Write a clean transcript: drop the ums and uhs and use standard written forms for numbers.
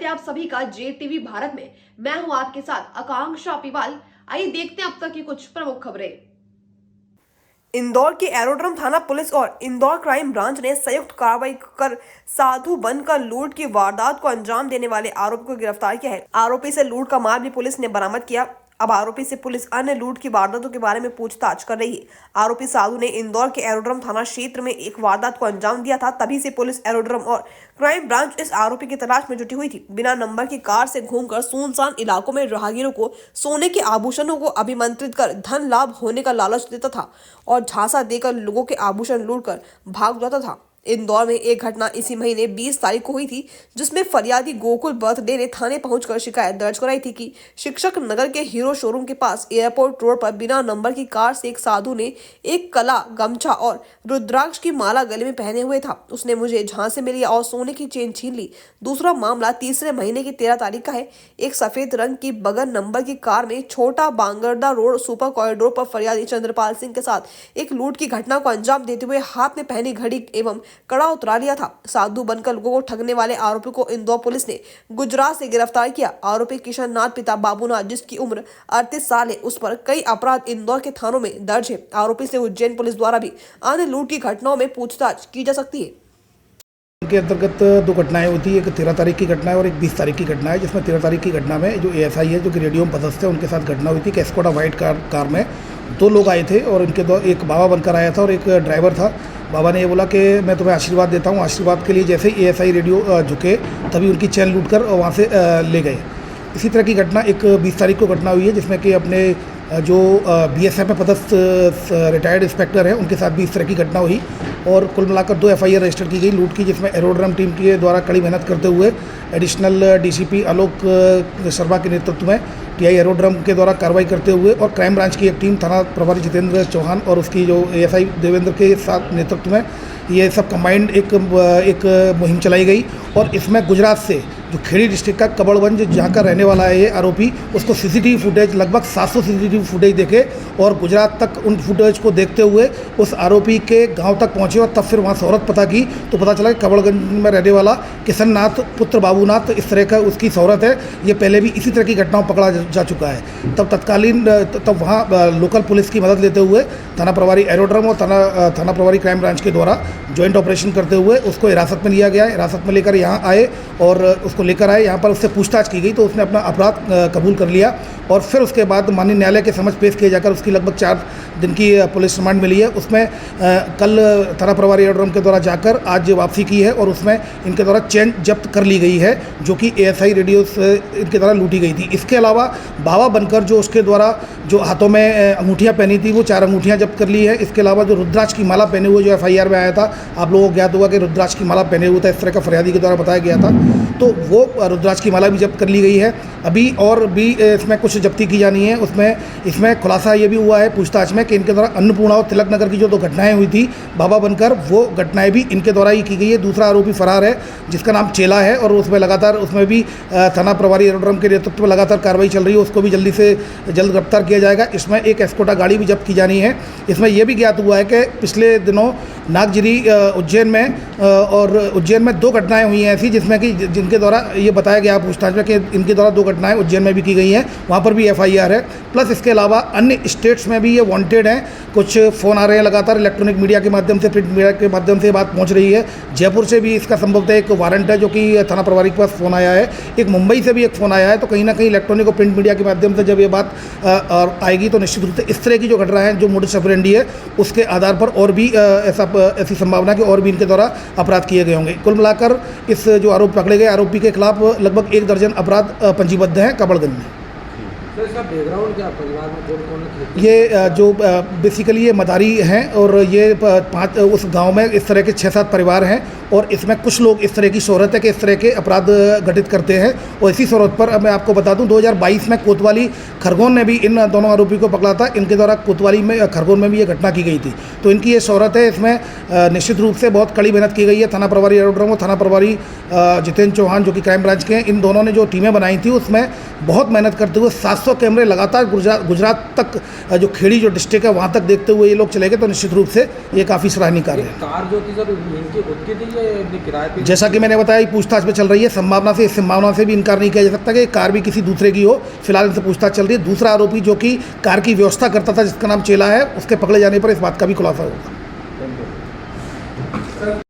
आप सभी का JTV भारत में। मैं हूं आपके साथ आकांक्षा पिवाल। आइए देखते हैं अब तक की कुछ प्रमुख खबरें। इंदौर के एरोड्रम थाना पुलिस और इंदौर क्राइम ब्रांच ने संयुक्त कार्रवाई कर साधु बनकर लूट की वारदात को अंजाम देने वाले आरोपी को गिरफ्तार किया है। आरोपी से लूट का माल भी पुलिस ने बरामद किया। अब आरोपी से पुलिस अन्य लूट की वारदातों के बारे में पूछताछ कर रही है। आरोपी साधु ने इंदौर के एरोड्रम थाना क्षेत्र में एक वारदात को अंजाम दिया था। तभी से पुलिस, एरोड्रम और क्राइम ब्रांच इस आरोपी की तलाश में जुटी हुई थी। बिना नंबर की कार से घूमकर सुनसान इलाकों में राहगीरों को सोने के आभूषणों को अभिमंत्रित कर धन लाभ होने का लालच देता था और झांसा देकर लोगों के आभूषण लूटकर भाग जाता था। इंदौर में एक घटना इसी महीने 20 तारीख को हुई थी, जिसमें फरियादी गोकुल बर्थडे ने थाने पहुंचकर शिकायत दर्ज कराई थी कि शिक्षक नगर के हीरो शोरूम के पास एयरपोर्ट रोड पर बिना नंबर की कार से एक साधु ने एक कला, गमछा और रुद्राक्ष की माला गले में पहने हुए था। उसने मुझे झांसे में लिया और सोने की चेन छीन ली। दूसरा मामला तीसरे महीने की 13 तारीख का है। एक सफेद रंग की बगैर नंबर की कार में छोटा बांगरदा रोड सुपर कॉरिडोर पर फरियादी चंद्रपाल सिंह के साथ एक लूट की घटना को अंजाम देते हुए हाथ में पहनी घड़ी एवं कड़ा उतरा लिया था। साधु बनकर लोगों को ठगने वाले आरोपी को इंदौर पुलिस ने गुजरात से गिरफ्तार किया। आरोपी किशन नाथ पिता बाबूनाथ, जिसकी उम्र 38 साल है, उस पर कई अपराध इंदौर के थानों में दर्ज है। आरोपी से उज्जैन पुलिस द्वारा भी अन्य लूट की घटनाओं में पूछताछ की जा सकती है। के अंतर्गत दो घटनाएं होती है, एक 13 तारीख की घटना है और एक 20 तारीख की घटना है। जिसमें 13 तारीख की घटना में जो ASI है, जो कि रेडियो में पदस्थ है, उनके साथ घटना हुई थी कि एस्कोडा वाइट कार में दो लोग आए थे और इनके दो, एक बाबा बनकर आया था और एक ड्राइवर था। बाबा ने ये बोला कि मैं तुम्हें आशीर्वाद देता हूँ। आशीर्वाद के लिए जैसे ही ASI रेडियो झुके तभी उनकी चैन लूट कर वहाँ से ले गए। इसी तरह की घटना एक 20 तारीख को घटना हुई है, जिसमें कि अपने जो BSF में पदस्थ रिटायर्ड इंस्पेक्टर हैं, उनके साथ भी इस तरह की घटना हुई और कुल मिलाकर 2 FIR रजिस्टर की गई लूट की, जिसमें एरोड्रम टीम के द्वारा कड़ी मेहनत करते हुए एडिशनल DCP आलोक शर्मा के नेतृत्व में TI एरोड्रम के द्वारा कार्रवाई करते हुए और क्राइम ब्रांच की एक टीम थाना प्रभारी जितेंद्र चौहान और उसकी जो ASI देवेंद्र के साथ नेतृत्व में ये सब कंबाइंड एक मुहिम चलाई गई। और इसमें गुजरात से जो खेड़ी डिस्ट्रिक्ट का कबड़गंज, जहाँ का रहने वाला है ये आरोपी, उसको CCTV फुटेज लगभग 700 CCTV फुटेज देखे और गुजरात तक उन फुटेज को देखते हुए उस आरोपी के गांव तक पहुंचे और तब फिर वहां शोहरत पता की तो पता चला कि कबड़गंज में रहने वाला किशन नाथ पुत्र बाबूनाथ, इस तरह का उसकी शोहरत है। ये पहले भी इसी तरह की घटनाओं पकड़ा जा चुका है। तब वहाँ लोकल पुलिस की मदद लेते हुए थाना प्रभारी एरोड्रम और थाना प्रभारी क्राइम ब्रांच के द्वारा ज्वाइंट ऑपरेशन करते हुए उसको हिरासत में लिया गया। हिरासत में लेकर यहाँ आए और उसको लेकर आए, यहाँ पर उससे पूछताछ की गई तो उसने अपना अपराध कबूल कर लिया और फिर उसके बाद माननीय न्यायालय के समक्ष पेश किए जाकर उसकी लगभग 4 दिन की पुलिस रिमांड मिली है। उसमें कल थाना प्रभारी एरोड्रम के द्वारा जाकर आज वापसी की है और उसमें इनके द्वारा चेन जब्त कर ली गई है, जो कि ASI रेडियो से इनके द्वारा लूटी गई थी। इसके अलावा बाबा बनकर जो उसके द्वारा जो हाथों में अंगूठियाँ पहनी थी, वो 4 अंगूठियाँ जब्त कर ली है। इसके अलावा जो रुद्राक्ष की माला पहने हुए जो FIR में आया था, आप लोगों को ज्ञात होगा कि रुद्राक्ष की माला पहने हुए था, इस तरह का फरियादी के द्वारा बताया गया था, तो वो रुद्राक्ष की माला भी जब्त कर ली गई है। अभी और भी इसमें कुछ जब्ती की जानी है। इसमें खुलासा ये भी हुआ है पूछताछ में कि इनके द्वारा अन्नपूर्णा और तिलक नगर की जो 2 घटनाएं हुई थी बाबा बनकर, वो घटनाएं भी इनके द्वारा ही की गई है। दूसरा आरोपी फरार है, जिसका नाम चेला है और उसमें भी थाना प्रभारी एरोड्रम के नेतृत्व में लगातार कार्रवाई चल रही है। उसको भी जल्दी से जल्द गिरफ्तार किया जाएगा। इसमें एक एस्कोडा गाड़ी भी जब्त की जानी है। इसमें यह भी ज्ञात हुआ है कि पिछले दिनों नागजिरी उज्जैन में 2 घटनाएं हुई हैं ऐसी, जिसमें कि जिनके द्वारा ये बताया गया पूछताछ में कि इनके द्वारा 2 घटनाएं उज्जैन में भी की गई हैं, वहाँ पर भी FIR है। प्लस इसके अलावा अन्य स्टेट्स में भी ये वांटेड हैं। कुछ फ़ोन आ रहे हैं लगातार, इलेक्ट्रॉनिक मीडिया के माध्यम से, प्रिंट मीडिया के माध्यम से बात पहुँच रही है। जयपुर से भी इसका संभवतः एक वारंट है जो कि थाना प्रभारी के पास फ़ोन आया है। एक मुंबई से भी एक फ़ोन आया है। तो कहीं ना कहीं इलेक्ट्रॉनिक और प्रिंट मीडिया के माध्यम से जब ये बात आएगी तो निश्चित रूप से इस तरह की जो घटना है, जो मोडिस ऑपरेंडी है, उसके आधार पर और भी ऐसी संभावना कि और भी इनके द्वारा अपराध किए गए होंगे। कुल मिलाकर इस जो आरोपी पकड़े गए आरोपी के खिलाफ लगभग 1 दर्जन अपराध पंजीबद्ध हैं कबड़गंज में। तो इसका बैकग्राउंड क्या, परिवार में कौन है? ये जो बेसिकली ये मदारी हैं और ये 5 उस गांव में इस तरह के 6-7 परिवार हैं और इसमें कुछ लोग इस तरह की शोहरत है कि इस तरह के अपराध घटित करते हैं। और इसी शोहरत पर मैं आपको बता दूं 2022 में कोतवाली खरगोन ने भी इन दोनों आरोपी को पकड़ा था। इनके द्वारा कोतवाली में खरगोन में भी ये घटना की गई थी। तो इनकी ये शोहरत है, इसमें निश्चित रूप से बहुत कड़ी मेहनत की गई है। थाना प्रभारी एरोड्रम और थाना प्रभारी जितेंद्र चौहान जो कि क्राइम ब्रांच के हैं, इन दोनों ने जो टीमें बनाई थी उसमें बहुत मेहनत करते हुए 700 500 कैमरे लगातार गुजरात तक जो खेड़ी जो डिस्ट्रिक्ट है वहाँ तक देखते हुए ये लोग चले गए, तो निश्चित रूप से ये काफ़ी सराहनीय कार्य है। कार जो थी सर इनकी खुद की थी या इनके किराए पे? जैसा कि मैंने बताया, पूछताछ में चल रही है। इस संभावना से भी इनकार नहीं किया जा सकता कि कार भी किसी दूसरे की हो। फिलहाल इनसे पूछताछ चल रही है। दूसरा आरोपी जो कि कार की व्यवस्था करता था, जिसका नाम चेला है, उसके पकड़े जाने पर इस बात का भी खुलासा होगा।